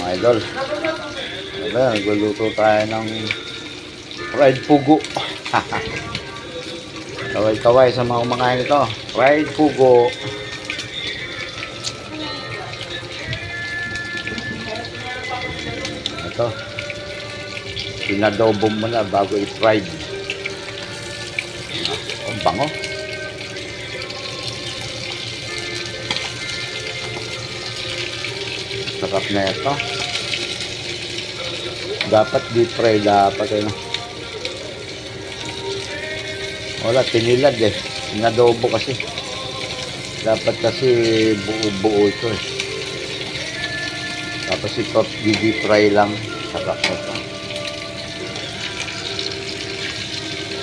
mga idol. Ayan, nagluluto tayo ng fried pugo. Kaway-kaway sa mga kumakain ito. Fried pugo. Ito. Pinadobo mo na bago i-fried. Ang bango. Sarap na ito. Dapat deep fry, dapat ano. Wala, tinilad eh. Pinadobo kasi. Dapat kasi buo-buo ito eh. Tapos ito, deep fry lang. Sarap na ito.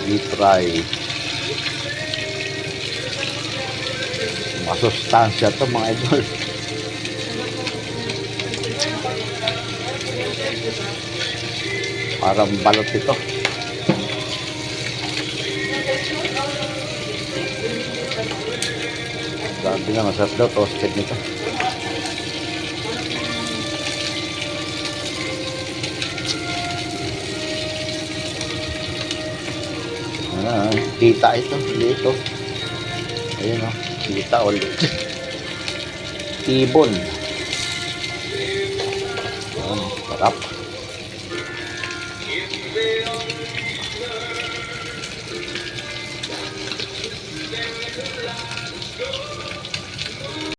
Deep fry. Masustansya ito mga idol. Parang balot ito. Sabi na masarap daw, toasted nito. Kita ito, dito. Ayun o, kita ulit. Tibon. Sarap.